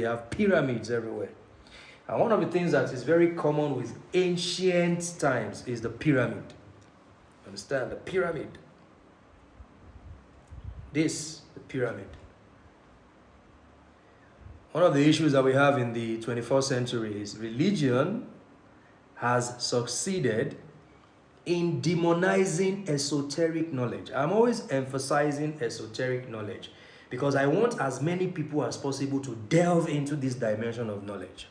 We have pyramids everywhere. And one of the things that is very common with ancient times is the pyramid. Understand? The pyramid. The pyramid. One of the issues that we have in the 21st century is religion has succeeded in demonizing esoteric knowledge. I'm always emphasizing esoteric knowledge because I want as many people as possible to delve into this dimension of knowledge.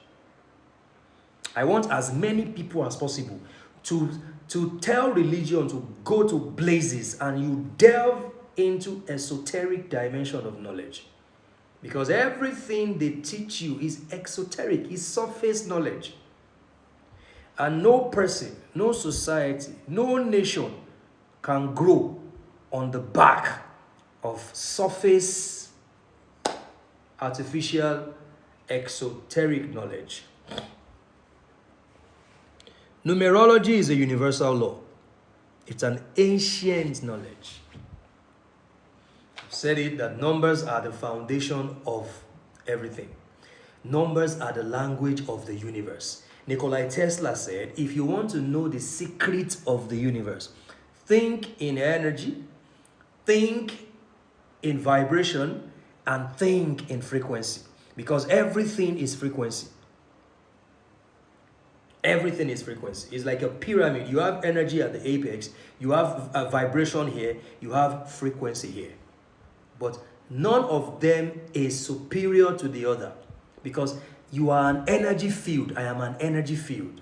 I want as many people as possible to tell religion to go to blazes and you delve into esoteric dimension of knowledge. Because everything they teach you is exoteric, is surface knowledge. And no person, no society, no nation can grow on the back of surface, artificial, exoteric knowledge. Numerology is a universal law. It's an ancient knowledge. I've said it that numbers are the foundation of everything. Numbers are the language of the universe. Nikola Tesla said, if you want to know the secret of the universe, think in energy, think in vibration, and think in frequency. Because everything is frequency. Everything is frequency. It's like a pyramid. You have energy at the apex, you have a vibration here, you have frequency here. But none of them is superior to the other. Because you are an energy field, I am an energy field.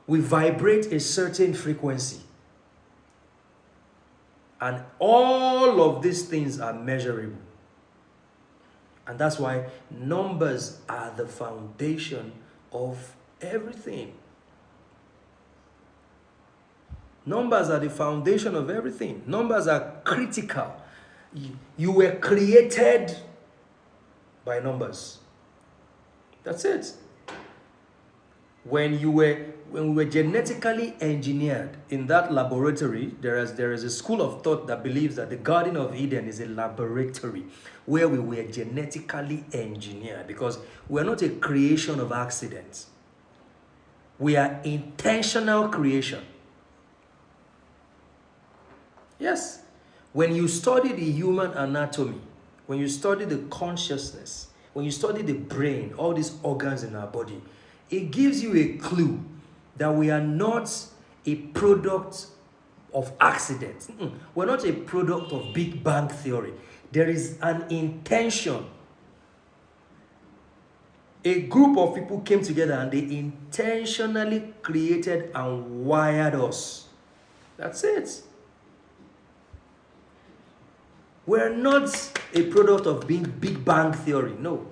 We vibrate a certain frequency. And all of these things are measurable. And that's why numbers are the foundation of everything. Numbers are the foundation of everything. Numbers are critical. You were created by numbers. That's it. When we were genetically engineered in that laboratory, there is a school of thought that believes that the Garden of Eden is a laboratory where we were genetically engineered, because we're not a creation of accidents. We are intentional creation. Yes. When you study the human anatomy, when you study the consciousness, when you study the brain, all these organs in our body, it gives you a clue that we are not a product of accidents. We're not a product of Big Bang theory. There is an intention. A group of people came together and they intentionally created and wired us. That's it. We're not a product of being Big Bang theory, no.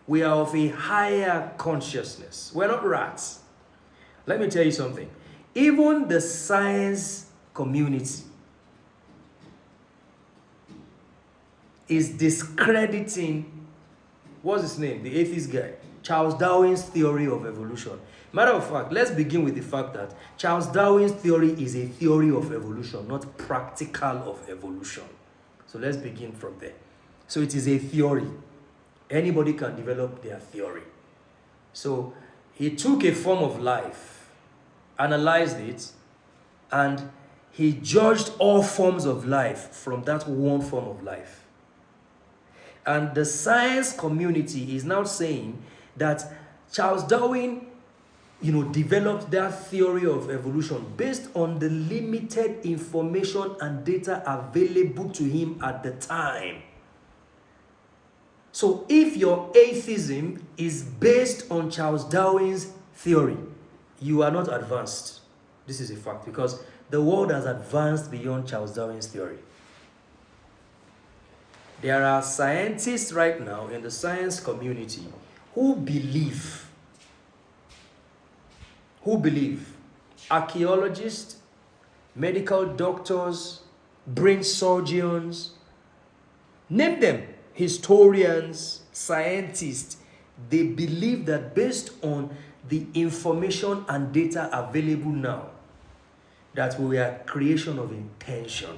We are of a higher consciousness. We're not rats. Let me tell you something. Even the science community is discrediting, what's his name? The atheist guy. Charles Darwin's theory of evolution. Matter of fact, let's begin with the fact that Charles Darwin's theory is a theory of evolution, not practical of evolution. So let's begin from there. So it is a theory. Anybody can develop their theory. So he took a form of life, analyzed it, and he judged all forms of life from that one form of life. And the science community is now saying that Charles Darwin, developed that theory of evolution based on the limited information and data available to him at the time. So if your atheism is based on Charles Darwin's theory, you are not advanced. This is a fact, because the world has advanced beyond Charles Darwin's theory. There are scientists right now in the science community who believe, archaeologists, medical doctors, brain surgeons, name them, historians, scientists, they believe that based on the information and data available now, that we are creation of intention.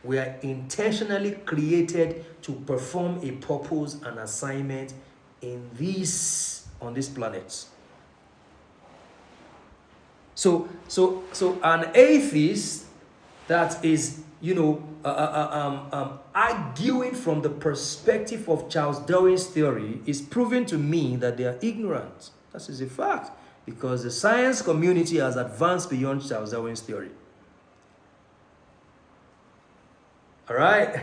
We are intentionally created to perform a purpose and assignment on this planet. So an atheist that is, arguing from the perspective of Charles Darwin's theory is proving to me that they are ignorant. That is a fact, because the science community has advanced beyond Charles Darwin's theory. All right?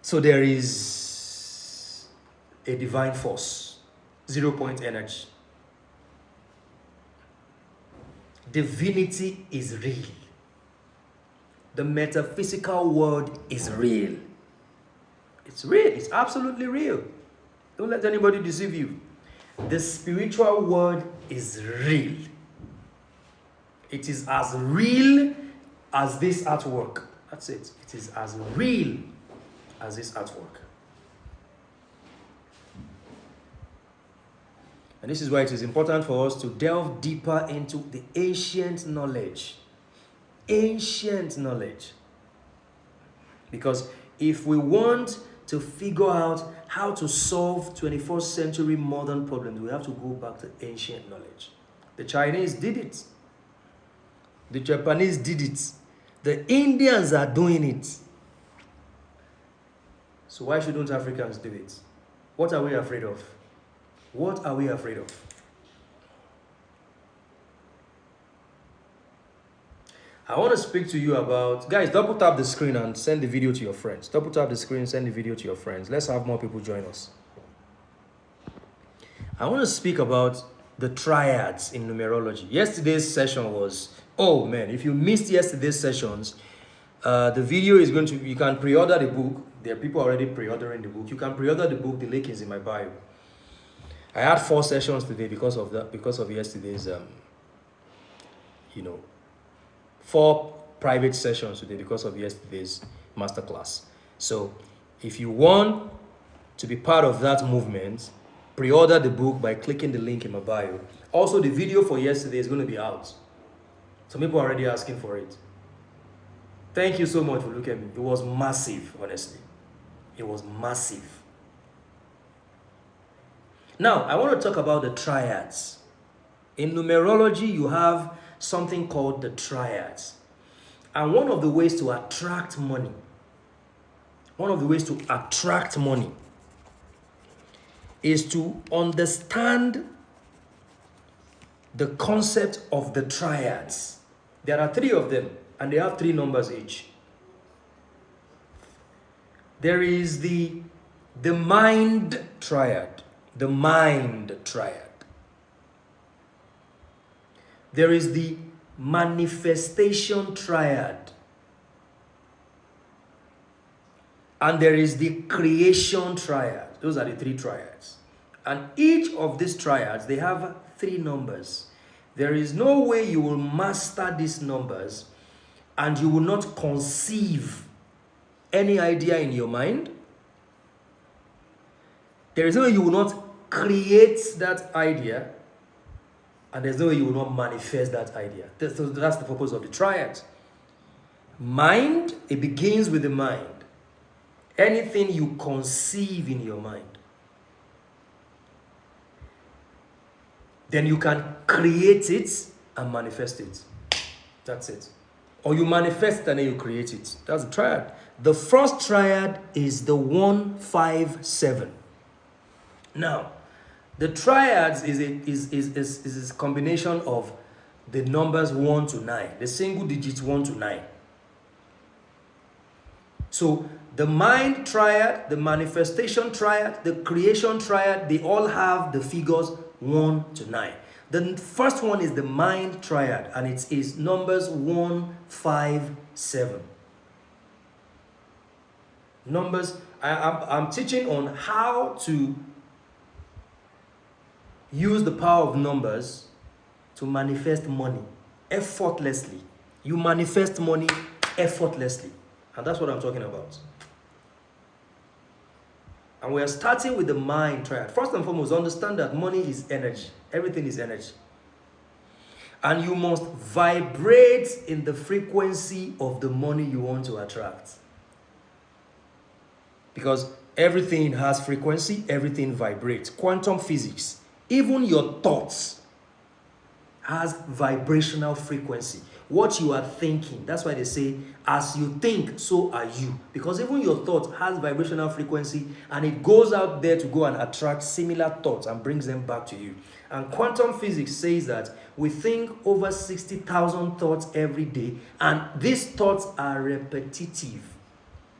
So there is a divine force, 0-point energy. Divinity is real. The metaphysical world is real. It's real. It's absolutely real. Don't let anybody deceive you. The spiritual world is real. It is as real as this artwork. That's it. It is as real as this artwork. And this is why it is important for us to delve deeper into the ancient knowledge. Ancient knowledge. Because if we want to figure out how to solve 21st century modern problems, we have to go back to ancient knowledge. The Chinese did it. The Japanese did it. The Indians are doing it. So why shouldn't Africans do it? What are we afraid of? What are we afraid of? I want to speak to you about, guys, double tap the screen and send the video to your friends. Double tap the screen, send the video to your friends. Let's have more people join us. I want to speak about the triads in numerology. Yesterday's session was, oh man, if you missed yesterday's sessions, the video is going to, you can pre-order the book. There are people already pre-ordering the book. You can pre-order the book. The link is in my bio. I had 4 sessions today because of that, because of yesterday's, 4 private sessions today because of yesterday's masterclass. So if you want to be part of that movement, pre-order the book by clicking the link in my bio. Also, the video for yesterday is going to be out. Some people are already asking for it. Thank you so much for looking at me. It was massive, honestly. It was massive. Now, I want to talk about the triads. In numerology, you have something called the triads. And one of the ways to attract money, is to understand the concept of the triads. There are 3 of them, and they have 3 numbers each. There is the mind triad. The mind triad. There is the manifestation triad. And there is the creation triad. Those are the 3 triads. And each of these triads, they have 3 numbers. There is no way you will master these numbers and you will not conceive any idea in your mind. There is no way you will not create that idea, and there's no way you will not manifest that idea. That's the purpose of the triad. Mind, it begins with the mind. Anything you conceive in your mind, then you can create it and manifest it. That's it. Or you manifest it and then you create it. That's the triad. The first triad is the 157. Now, the triads is a combination of the numbers 1 to 9, the single digits 1 to 9. So the mind triad, the manifestation triad, the creation triad, they all have the figures 1 to 9. The first one is the mind triad, and it is numbers 157. Numbers, I'm teaching on how to use the power of numbers to manifest money effortlessly. You manifest money effortlessly. And that's what I'm talking about. And we are starting with the mind triad. First and foremost, understand that money is energy. Everything is energy. And you must vibrate in the frequency of the money you want to attract. Because everything has frequency, everything vibrates. Quantum physics, even your thoughts has vibrational frequency. What you are thinking, that's why they say, as you think, so are you. Because even your thought has vibrational frequency, and it goes out there to go and attract similar thoughts and brings them back to you. And quantum physics says that we think over 60,000 thoughts every day, and these thoughts are repetitive.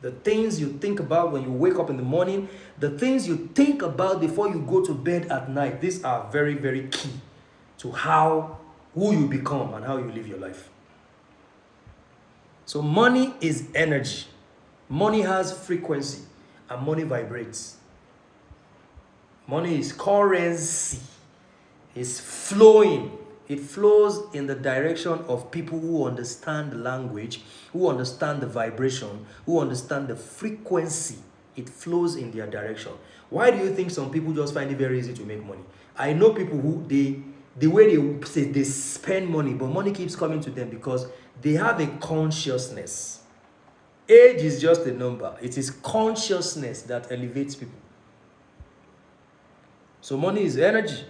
The things you think about when you wake up in the morning, the things you think about before you go to bed at night, these are very, very key to who you become and how you live your life. So money is energy. Money has frequency, and money vibrates. Money is currency. It's flowing. It flows in the direction of people who understand the language, who understand the vibration, who understand the frequency. It flows in their direction. Why do you think some people just find it very easy to make money? I know people who, the way they say they spend money, but money keeps coming to them because they have a consciousness. Age is just a number. It is consciousness that elevates people. So money is energy.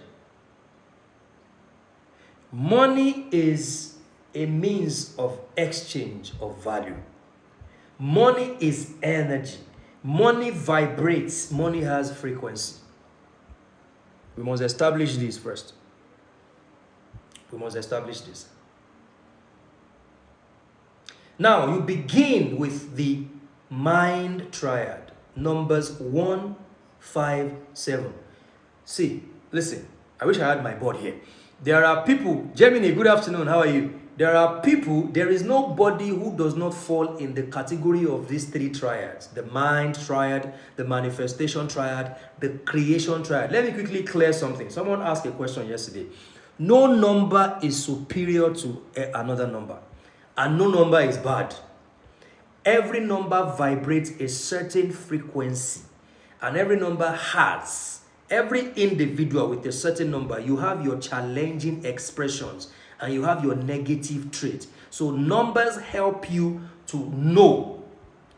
Money is a means of exchange of value. Money is energy. Money vibrates. Money has frequency. We must establish this first. We must establish this. Now, you begin with the mind triad. Numbers 1, 5, 7. See, listen. I wish I had my board here. There are people, Gemini, good afternoon, how are you? There is nobody who does not fall in the category of these three triads. The mind triad, the manifestation triad, the creation triad. Let me quickly clear something. Someone asked a question yesterday. No number is superior to another number. And no number is bad. Every number vibrates a certain frequency. And every number has. Every individual with a certain number, you have your challenging expressions and you have your negative traits. So numbers help you to know,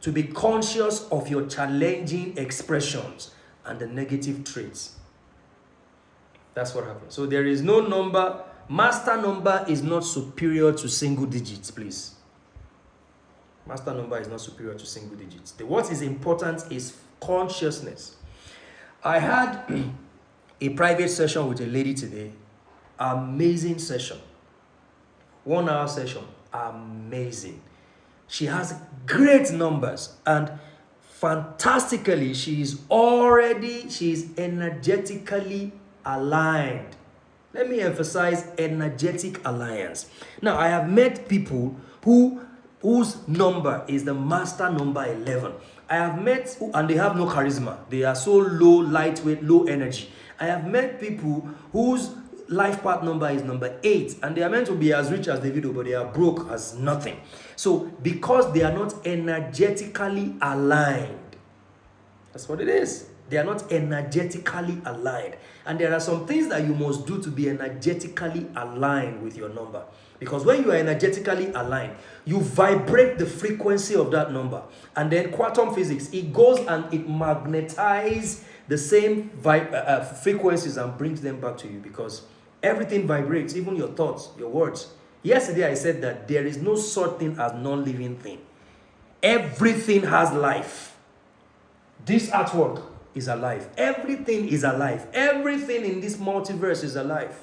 to be conscious of your challenging expressions and the negative traits. That's what happens. So there is no number. Master number is not superior to single digits, please. Master number is not superior to single digits. What is important is consciousness. I had a private session with a lady today. Amazing session. 1 hour session. Amazing. She has great numbers and fantastically, she is energetically aligned. Let me emphasize energetic alliance. Now, I have met people whose number is the master number 11. I have met, and they have no charisma. They are so low, lightweight, low energy. I have met people whose life path number is number 8, and they are meant to be as rich as Davido, but they are broke as nothing. So, because they are not energetically aligned, that's what it is. They are not energetically aligned. And there are some things that you must do to be energetically aligned with your number. Because when you are energetically aligned, you vibrate the frequency of that number. And then quantum physics, it goes and it magnetizes the same frequencies and brings them back to you. Because everything vibrates, even your thoughts, your words. Yesterday I said that there is no such thing as non-living thing. Everything has life. This artwork is alive. Everything is alive. Everything in this multiverse is alive.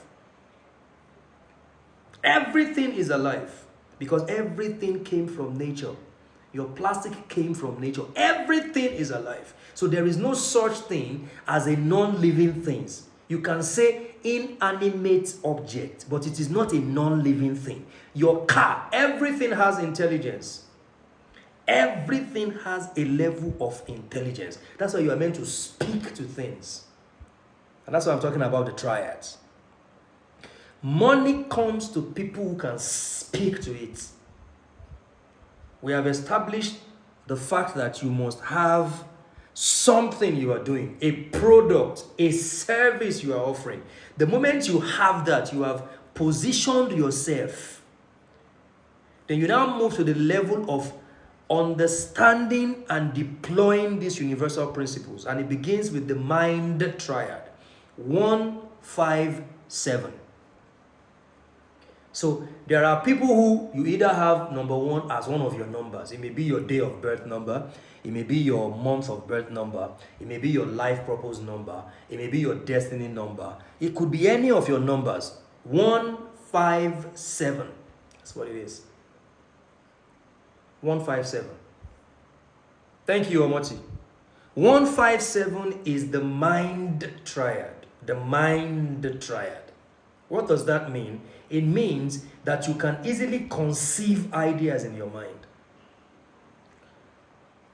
Everything is alive because everything came from nature. Your plastic came from nature. Everything is alive. So there is no such thing as a non-living thing. You can say inanimate object, but it is not a non-living thing. Your car, everything has intelligence. Everything has a level of intelligence. That's why you are meant to speak to things. And that's why I'm talking about the triads. Money comes to people who can speak to it. We have established the fact that you must have something you are doing, a product, a service you are offering. The moment you have that, you have positioned yourself, then you now move to the level of understanding and deploying these universal principles. And it begins with the mind triad. 1, 5, 7. So there are people who you either have number 1 as one of your numbers. It may be your day of birth number. It may be your month of birth number. It may be your life purpose number. It may be your destiny number. It could be any of your numbers. 1, 5, 7. That's what it is. 157. Thank you, Omoti. 157 is the mind triad. The mind triad. What does that mean? It means that you can easily conceive ideas in your mind.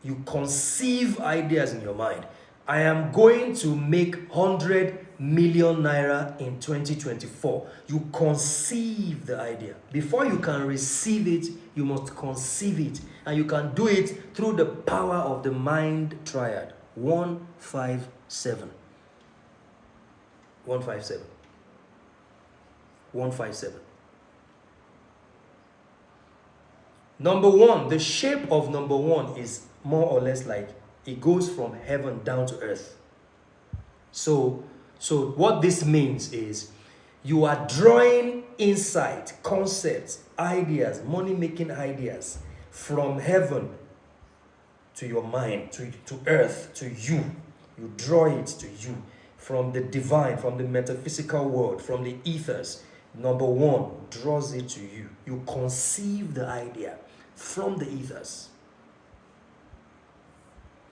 You conceive ideas in your mind. I am going to make 100 million naira in 2024. You conceive the idea. Before you can receive it, you must conceive it. And you can do it through the power of the mind triad. 157. 157. 157. Number 1, the shape of number 1 is more or less like it goes from heaven down to earth. So what this means is you are drawing insight, concepts, ideas, money-making ideas from heaven to your mind, to earth, to you. You draw it to you from the divine, from the metaphysical world, from the ethers. Number 1 draws it to you. You conceive the idea from the ethers.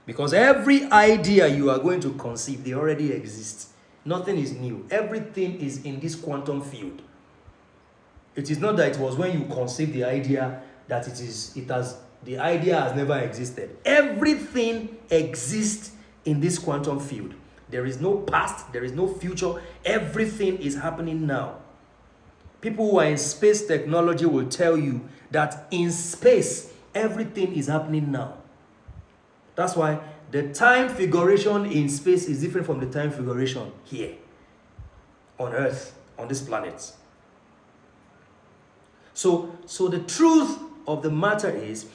Because every idea you are going to conceive, they already exist. Nothing is new. Everything is in this quantum field. It is not that it was when you conceived the idea that the idea has never existed. Everything exists in this quantum field. There is no past, there is no future. Everything is happening now. People who are in space technology will tell you that in space, everything is happening now. That's why the time figuration in space is different from the time figuration here on Earth, on this planet. So the truth of the matter is,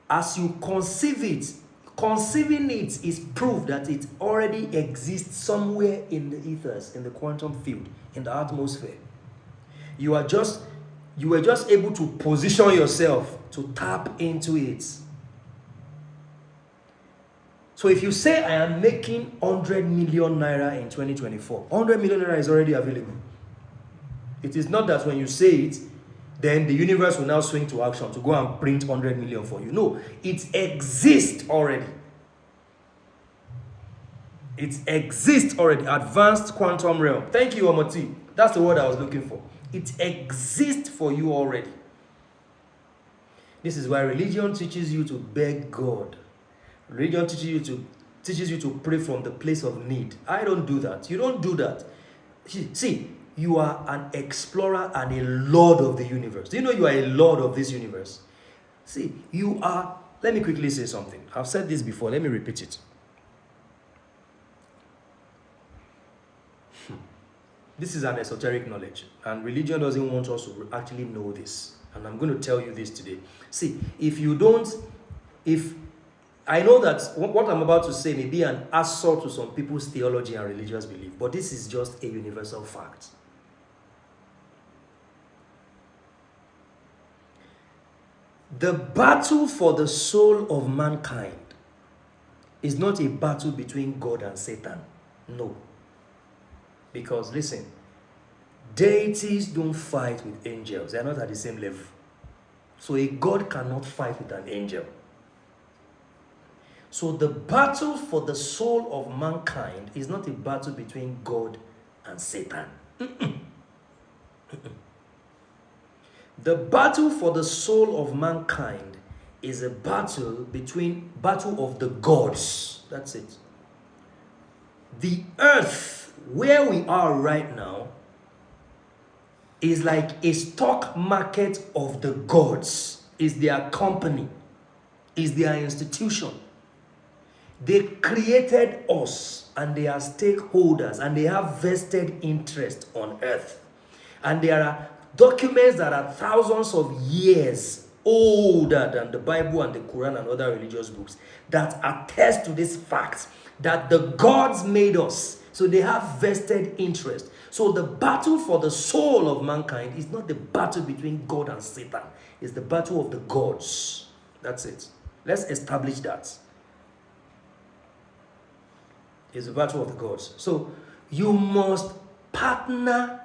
as you conceive it, conceiving it is proof that it already exists somewhere in the ethers, in the quantum field, in the atmosphere. You were just able to position yourself to tap into it. So if you say, I am making 100 million naira in 2024, 100 million naira is already available. It is not that when you say it, then the universe will now swing to action to go and print 100 million for you. No, it exists already. It exists already. Advanced quantum realm. Thank you, Omoti. That's the word I was looking for. It exists for you already. This is why religion teaches you to beg God. Religion teaches you to pray from the place of need. I don't do that. You don't do that. See, you are an explorer and a lord of the universe. Do you know you are a lord of this universe? See, you are... Let me quickly say something. I've said this before. Let me repeat it. This is an esoteric knowledge, and religion doesn't want us to actually know this. And I'm going to tell you this today. See, I know that what I'm about to say may be an assault to some people's theology and religious belief, but this is just a universal fact. The battle for the soul of mankind is not a battle between God and Satan. No. Because listen, deities don't fight with angels. They are not at the same level. So a God cannot fight with an angel. So the battle for the soul of mankind is not a battle between God and Satan. The battle for the soul of mankind is a battle of the gods. That's it. The earth, where we are right now, is like a stock market of the gods. Is their company, is their institution. They created us, and they are stakeholders, and they have vested interest on earth. And there are documents that are thousands of years older than the Bible and the Quran and other religious books that attest to this fact that the gods made us. So they have vested interest. So the battle for the soul of mankind is not the battle between God and Satan. It's the battle of the gods. That's it. Let's establish that. It's the battle of the gods. So you must partner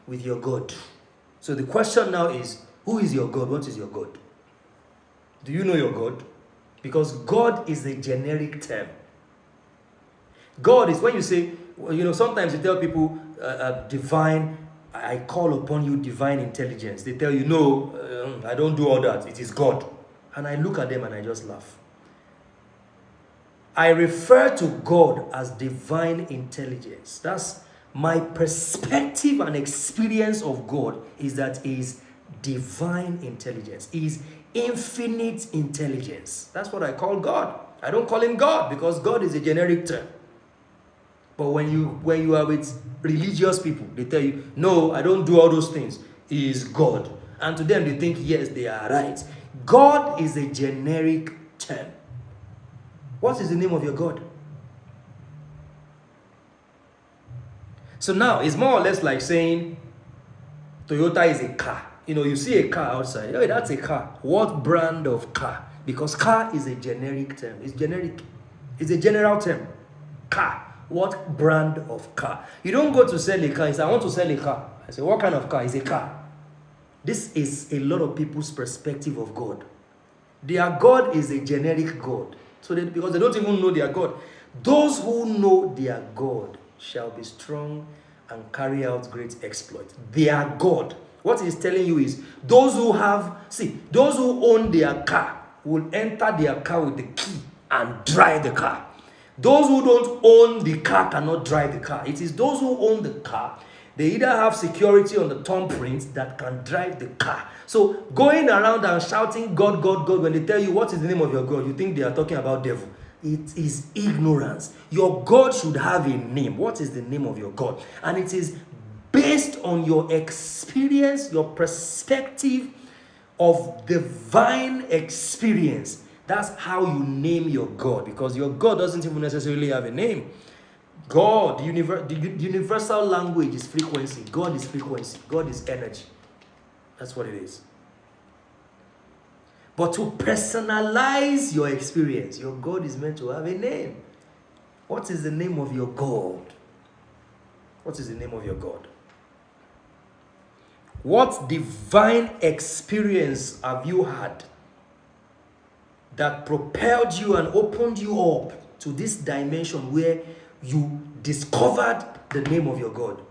with your God. So the question now is, who is your God? What is your God? Do you know your God? Because God is a generic term. God is, when you say, sometimes you tell people, divine, I call upon you divine intelligence. They tell you, no, I don't do all that. It is God. And I look at them and I just laugh. I refer to God as divine intelligence. That's my perspective and experience of God, is that He is divine intelligence. He is infinite intelligence. That's what I call God. I don't call Him God because God is a generic term. But when you are with religious people, they tell you, no, I don't do all those things. He is God. And to them, they think, yes, they are right. God is a generic term. What is the name of your God? So now, it's more or less like saying Toyota is a car. You see a car outside. Oh, that's a car. What brand of car? Because car is a generic term. It's generic. It's a general term. Car. What brand of car? You don't go to sell a car. You say, I want to sell a car. I say, what kind of car? It's a car. This is a lot of people's perspective of God. Their God is a generic God. Because they don't even know their God. Those who know their God shall be strong and carry out great exploits. Their God. What he's telling you is, those who own their car will enter their car with the key and drive the car. Those who don't own the car cannot drive the car. It is those who own the car. They either have security on the thumbprint that can drive the car. So going around and shouting, God, God, God, when they tell you what is the name of your God, you think they are talking about devil. It is ignorance. Your God should have a name. What is the name of your God? And it is based on your experience, your perspective of divine experience. That's how you name your God, because your God doesn't even necessarily have a name. God, the universal language is frequency. God is frequency. God is energy. That's what it is. But to personalize your experience, your God is meant to have a name. What is the name of your God? What is the name of your God? What divine experience have you had that propelled you and opened you up to this dimension where you discovered the name of your God?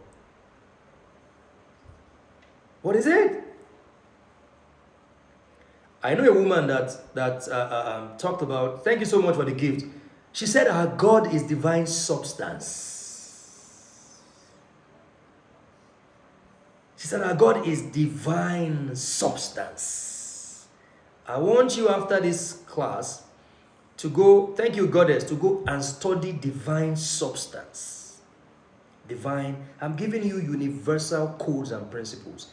What is it? I know a woman that talked about, thank you so much for the gift. She said her God is divine substance. She said her God is divine substance. I want you after this class to go, thank you Goddess, to go and study divine substance. Divine, I'm giving you universal codes and principles.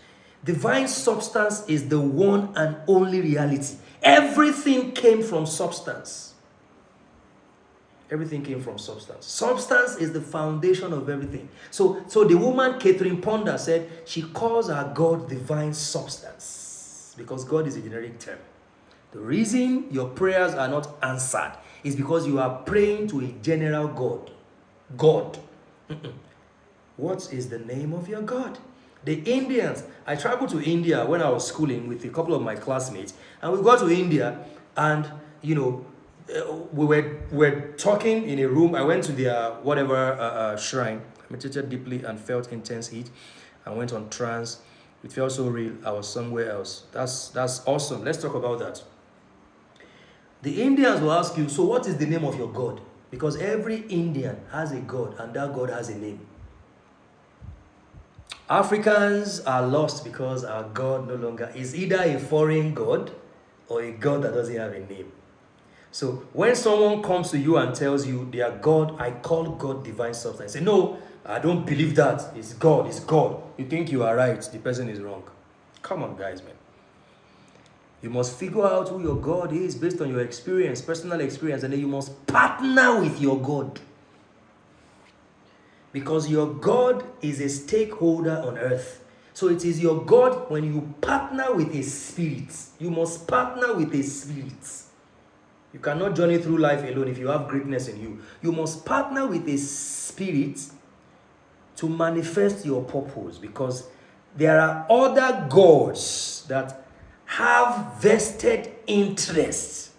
Divine substance is the one and only reality. Everything came from substance. Everything came from substance. Substance is the foundation of everything. So the woman Catherine Ponder said she calls her God divine substance because God is a generic term. The reason your prayers are not answered is because you are praying to a general God. God. What is the name of your God? The Indians, I traveled to India when I was schooling with a couple of my classmates, and we got to India, and we were talking in a room. I went to their shrine. I meditated deeply and felt intense heat. I went on trance. It felt so real. I was somewhere else. That's awesome. Let's talk about that. The Indians will ask you, so what is the name of your God? Because every Indian has a God, and that God has a name. Africans are lost because our God no longer is either a foreign God or a God that doesn't have a name. So when someone comes to you and tells you their God, I call God divine substance, say, no, I don't believe that. It's God, it's God. You think you are right, the person is wrong. Come on, guys, man. You must figure out who your God is based on your experience, personal experience, and then you must partner with your God. Because your God is a stakeholder on earth. So it is your God when you partner with a spirit. You must partner with a spirit. You cannot journey through life alone if you have greatness in you. You must partner with a spirit to manifest your purpose, because there are other gods that have vested interests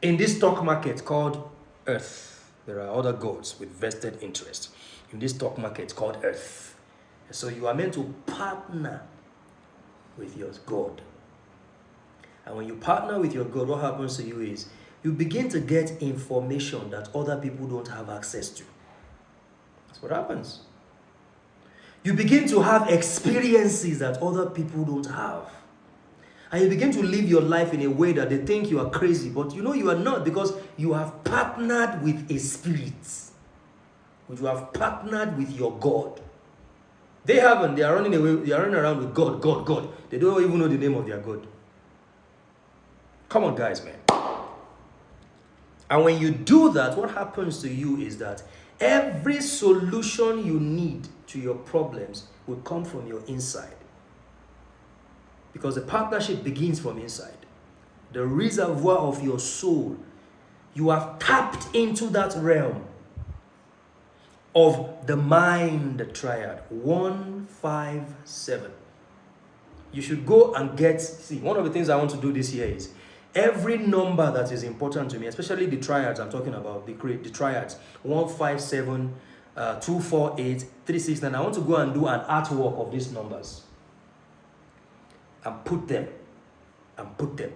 in this stock market called earth. There are other gods with vested interests in this stock market called earth. So you are meant to partner with your God. And when you partner with your God, what happens to you is you begin to get information that other people don't have access to. That's what happens. You begin to have experiences that other people don't have. And you begin to live your life in a way that they think you are crazy, but you know you are not, because you have partnered with a spirit. You have partnered with your God. They haven't. They are running away. They are running around with God, God, God. They don't even know the name of their God. Come on, guys, man. And when you do that, what happens to you is that every solution you need to your problems will come from your inside. Because the partnership begins from inside. The reservoir of your soul. You have tapped into that realm of the mind triad. 157. You should go and see, one of the things I want to do this year is every number that is important to me, especially the triads I'm talking about, the triads, 157, 248, 369. I want to go and do an artwork of these numbers and put them.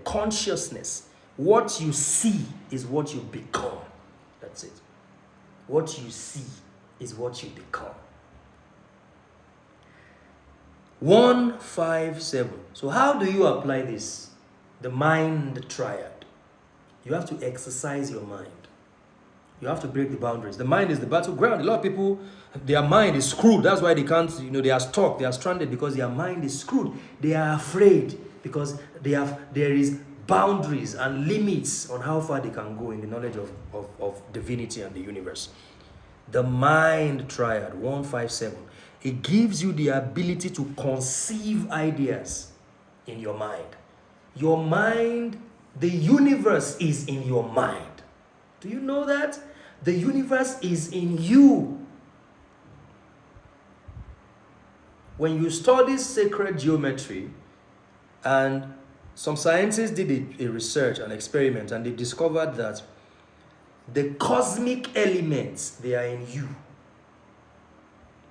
Consciousness. What you see is what you become. That's it. What you see is what you become. 157. So how do you apply this? The mind triad. You have to exercise your mind. You have to break the boundaries. The mind is the battleground. A lot of people, their mind is screwed. That's why they can't, they are stuck. They are stranded because their mind is screwed. They are afraid because there is boundaries and limits on how far they can go in the knowledge of divinity and the universe. The mind triad, 157. It gives you the ability to conceive ideas in your mind. Your mind, the universe is in your mind. Do you know that? The universe is in you. When you study sacred geometry, and some scientists did a research, an experiment, and they discovered that the cosmic elements, they are in you.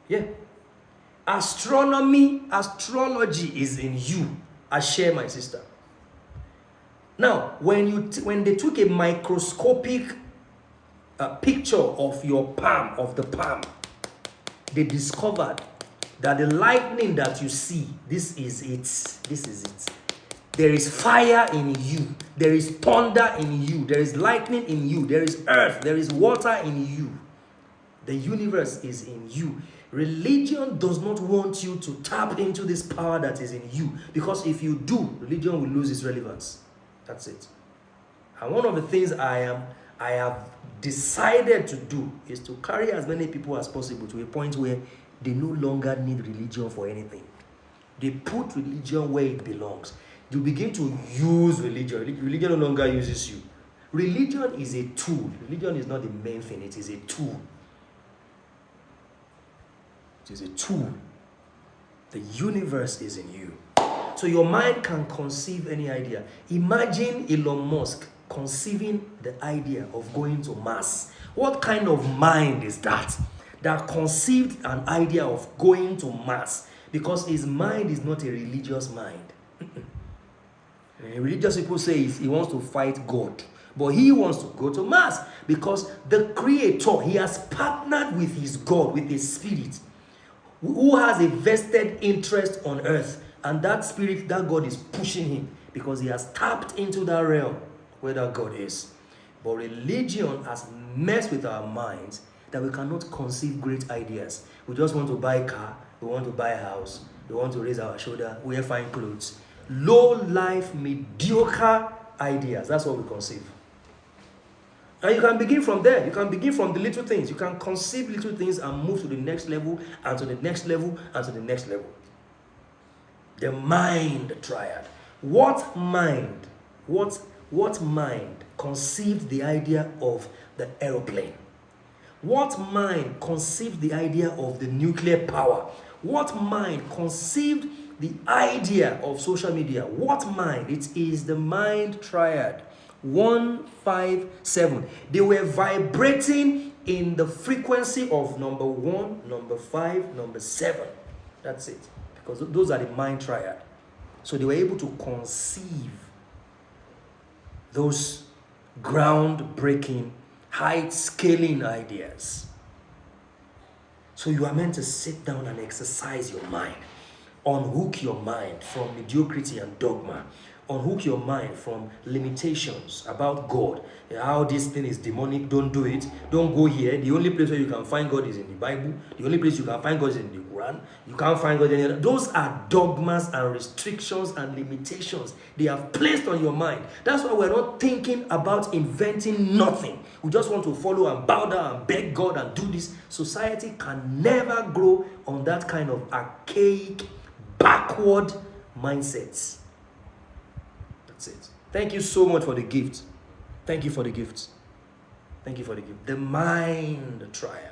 Yeah. Astrology is in you. Ashe, my sister. Now, when they took a microscopic picture of your palm, of the palm, they discovered that the lightning that you see, this is it. This is it. There is fire in you. There is thunder in you. There is lightning in you. There is earth. There is water in you. The universe is in you. Religion does not want you to tap into this power that is in you, because if you do, religion will lose its relevance. That's it. And one of the things I have decided to do is to carry as many people as possible to a point where they no longer need religion for anything. They put religion where it belongs. You begin to use religion. Religion no longer uses you. Religion is a tool. Religion is not the main thing. It is a tool. It is a tool. The universe is in you. So your mind can conceive any idea. Imagine Elon Musk conceiving the idea of going to Mars. What kind of mind is that? That conceived an idea of going to Mars, because his mind is not a religious mind. Religious people say he wants to fight God, but he wants to go to Mars because the Creator, he has partnered with his God, with his spirit, who has a vested interest on earth, and that spirit, that God, is pushing him because he has tapped into that realm where that God is. But religion has messed with our minds that we cannot conceive great ideas. We just want to buy a car, we want to buy a house, we want to raise our shoulder, wear fine clothes. Low life, mediocre ideas. That's what we conceive. And you can begin from there. You can begin from the little things. You can conceive little things and move to the next level, and to the next level, and to the next level. The mind triad. What mind conceived the idea of the aeroplane? What mind conceived the idea of the nuclear power? What mind conceived the idea of social media? What mind? It is the mind triad. 1, 5, 7. They were vibrating in the frequency of number 1, number 5, number 7. That's it. Because those are the mind triad. So they were able to conceive those groundbreaking, height-scaling ideas. So you are meant to sit down and exercise your mind. Unhook your mind from mediocrity and dogma. Unhook your mind from limitations about God. How this thing is demonic, don't do it. Don't go here. The only place where you can find God is in the Bible. The only place you can find God is in the Quran. You can't find God anywhere. Those are dogmas and restrictions and limitations they have placed on your mind. That's why we're not thinking about inventing nothing. We just want to follow and bow down and beg God and do this. Society can never grow on that kind of archaic, backward mindsets. That's it. Thank you so much for the gift. Thank you for the gift. Thank you for the gift. The mind triad.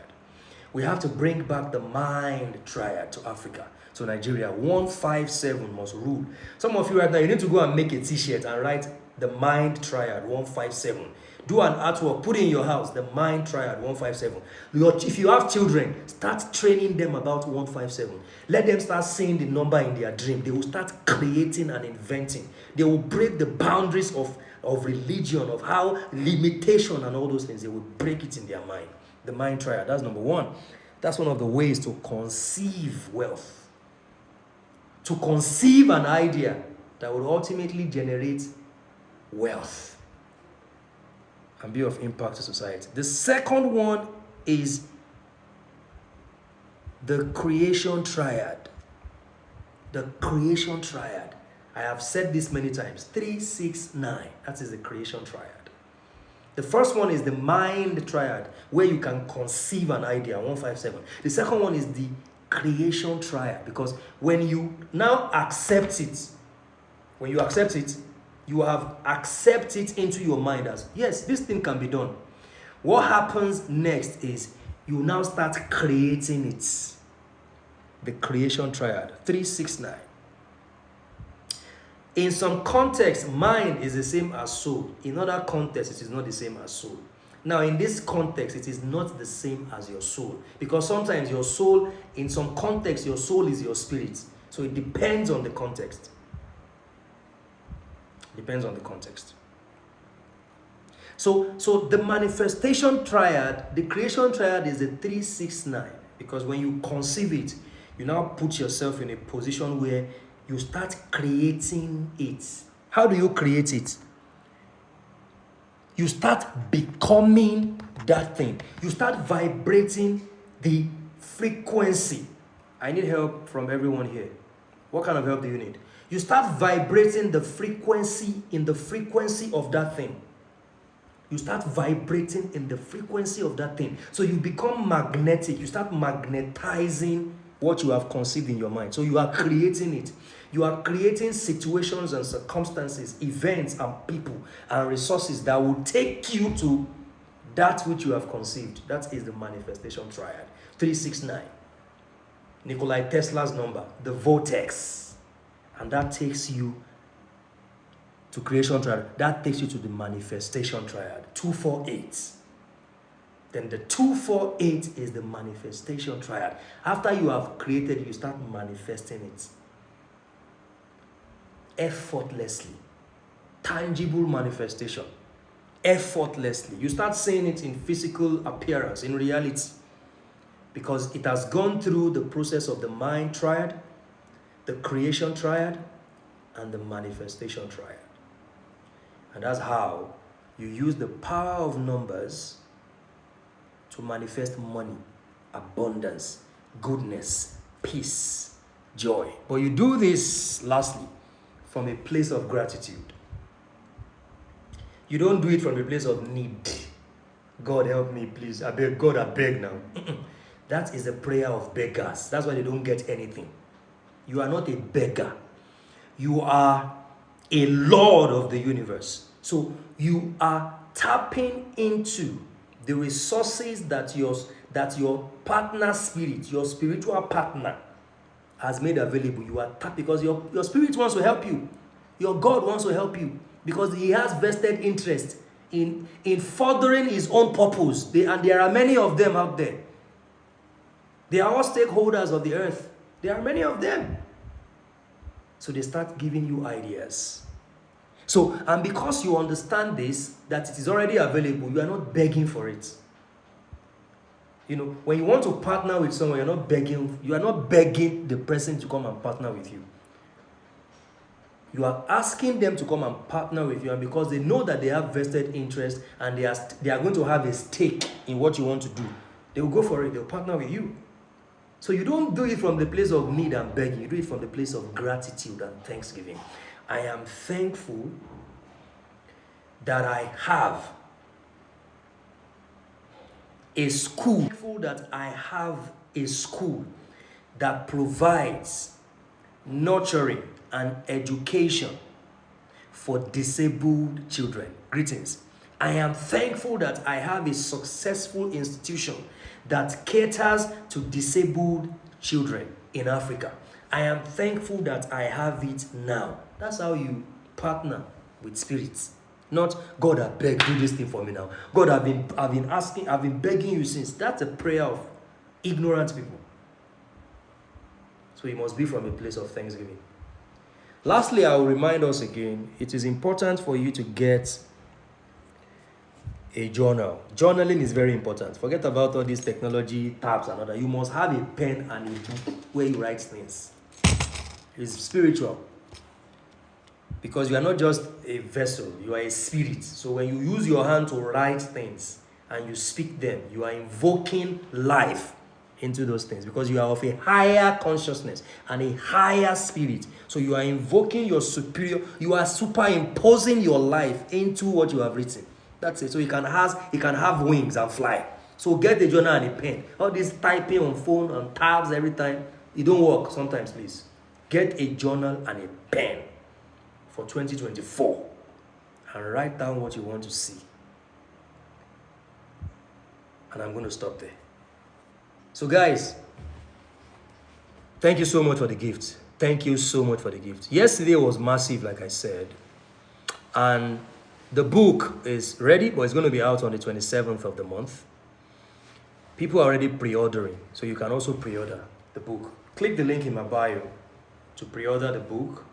We have to bring back the mind triad to Africa, to Nigeria. 157 must rule. Some of you right now, you need to go and make a t-shirt and write the mind triad 157. Do an artwork, put it in your house, the mind triad 157. If you have children, start training them about 157. Let them start seeing the number in their dream. They will start creating and inventing. They will break the boundaries of religion, of how limitation and all those things. They will break it in their mind. The mind triad, that's number 1. That's one of the ways to conceive wealth. To conceive an idea that will ultimately generate wealth and be of impact to society. The second one is the creation triad. The creation triad. I have said this many times. 3, 6, 9. That is the creation triad. The first one is the mind triad, where you can conceive an idea, 157. The second one is the creation triad, because when you now accept it, you have accepted it into your mind as, yes, this thing can be done. What happens next is you now start creating it. The creation triad, 3, 6, 9. In some contexts, mind is the same as soul. In other contexts, it is not the same as soul. Now, in this context, it is not the same as your soul. Because sometimes your soul, in some context, your soul is your spirit. So it depends on the context. Depends on the context. So the manifestation triad, the creation triad is the 3, 6, 9. Because when you conceive it, you now put yourself in a position where you start creating it. How do you create it? You start becoming that thing. You start vibrating the frequency. I need help from everyone here. What kind of help do you need? You start vibrating the frequency in the frequency of that thing. You start vibrating in the frequency of that thing. So you become magnetic. You start magnetizing what you have conceived in your mind. So you are creating it. You are creating situations and circumstances, events and people and resources that will take you to that which you have conceived. That is the manifestation triad. 369. Nikola Tesla's number, the vortex. And that takes you to creation triad. That takes you to the manifestation triad. 248. Then the 248 is the manifestation triad. After you have created, you start manifesting it. Effortlessly. Tangible manifestation. Effortlessly. You start seeing it in physical appearance, in reality. Because it has gone through the process of the mind triad, the creation triad, and the manifestation triad. And that's how you use the power of numbers to manifest money, abundance, goodness, peace, joy. But you do this, lastly, from a place of gratitude. You don't do it from a place of need. God help me, please. I beg, God, I beg now. That is a prayer of beggars. That's why they don't get anything. You are not a beggar. You are a lord of the universe. So you are tapping into the resources that your partner spirit, your spiritual partner, has made available. You are tapping because your spirit wants to help you. Your God wants to help you because he has vested interest in furthering his own purpose. And there are many of them out there. They are all stakeholders of the earth. There are many of them. So they start giving you ideas. So, and because you understand this, that it is already available, you are not begging for it. You know, when you want to partner with someone, you are not begging the person to come and partner with you. You are asking them to come and partner with you, and because they know that they have vested interest and they are going to have a stake in what you want to do, they will go for it. They'll partner with you. So you don't do it from the place of need and begging. You do it from the place of gratitude and thanksgiving. I am thankful that I have a school. Thankful that I have a school that provides nurturing and education for disabled children. Greetings. I am thankful that I have a successful institution that caters to disabled children in Africa. I am thankful that I have it now. That's how you partner with spirits. Not, God, I beg, do this thing for me now. God, I've been begging you since. That's a prayer of ignorant people. So it must be from a place of thanksgiving. Lastly, I will remind us again, it is important for you to get a journal. Journaling is very important. Forget about all these technology tabs and other. You must have a pen and a book where you write things. It's spiritual. Because you are not just a vessel, you are a spirit. So when you use your hand to write things and you speak them, you are invoking life into those things because you are of a higher consciousness and a higher spirit. So you are invoking your superior, you are superimposing your life into what you have written. That's it. So it can have wings and fly. So get a journal and a pen. All this typing on phone and tabs every time, it don't work sometimes, please. Get a journal and a pen for 2024 and write down what you want to see. And I'm going to stop there. So guys, thank you so much for the gift. Thank you so much for the gift. Yesterday was massive, like I said. And the book is ready, but it's going to be out on the 27th of the month. People are already pre-ordering, so you can also pre-order the book. Click the link in my bio to pre-order the book.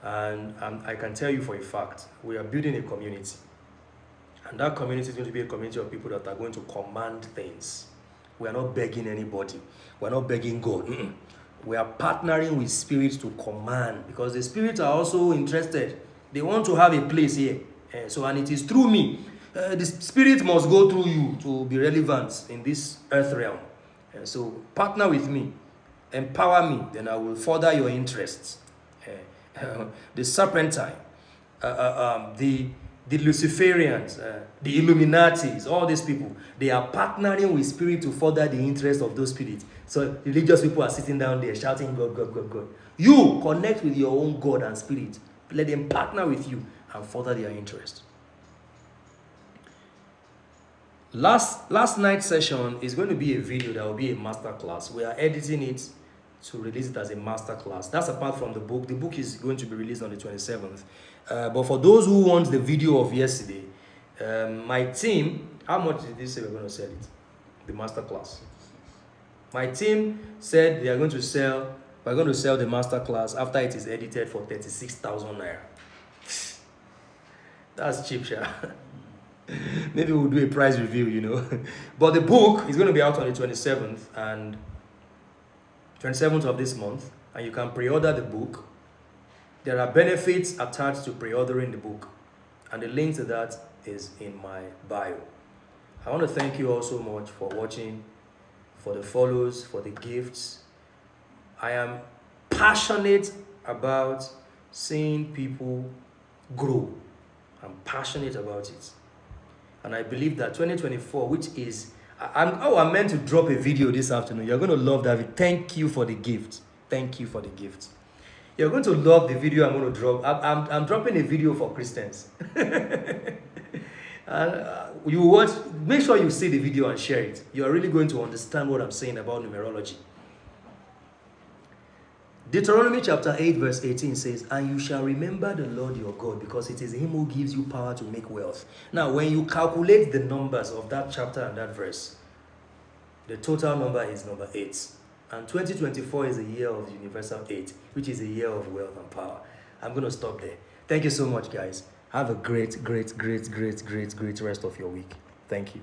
And I can tell you for a fact, we are building a community. And that community is going to be a community of people that are going to command things. We are not begging anybody. We are not begging God. We are partnering with spirits to command because the spirits are also interested. They want to have a place here. And it is through me. The spirit must go through you to be relevant in this earth realm. So partner with me. Empower me. Then I will further your interests. The Serpentine, the Luciferians, the Illuminatis, all these people, they are partnering with spirit to further the interest of those spirits. So religious people are sitting down there shouting, God, God, God, God. You connect with your own God and spirit. Let them partner with you and further their interest. Last night's session is going to be a video that will be a master class. We are editing it to release it as a master class. That's apart from the book. The book is going to be released on the 27th. But for those who want the video of yesterday, my team, how much did they say we're going to sell it? The master class. My team said we're going to sell the master class after it is edited for 36,000 naira. That's cheap, sure. Maybe we'll do a price review, you know. But the book is going to be out on the 27th and 27th of this month, and you can pre-order the book. There are benefits attached to pre-ordering the book, and the link to that is in my bio. I want to thank you all so much for watching, for the follows, for the gifts. I am passionate about seeing people grow. I'm passionate about it. And I believe that 2024, which is, I'm meant to drop a video this afternoon. You're going to love that. Thank you for the gift. Thank you for the gift. You're going to love the video I'm going to drop. I'm dropping a video for Christians. You watch, make sure you see the video and share it. You are really going to understand what I'm saying about numerology. Deuteronomy chapter 8 verse 18 says, and you shall remember the Lord your God, because it is him who gives you power to make wealth. Now, when you calculate the numbers of that chapter and that verse, the total number is number 8. And 2024 is a year of universal 8, which is a year of wealth and power. I'm going to stop there. Thank you so much, guys. Have a great rest of your week. Thank you.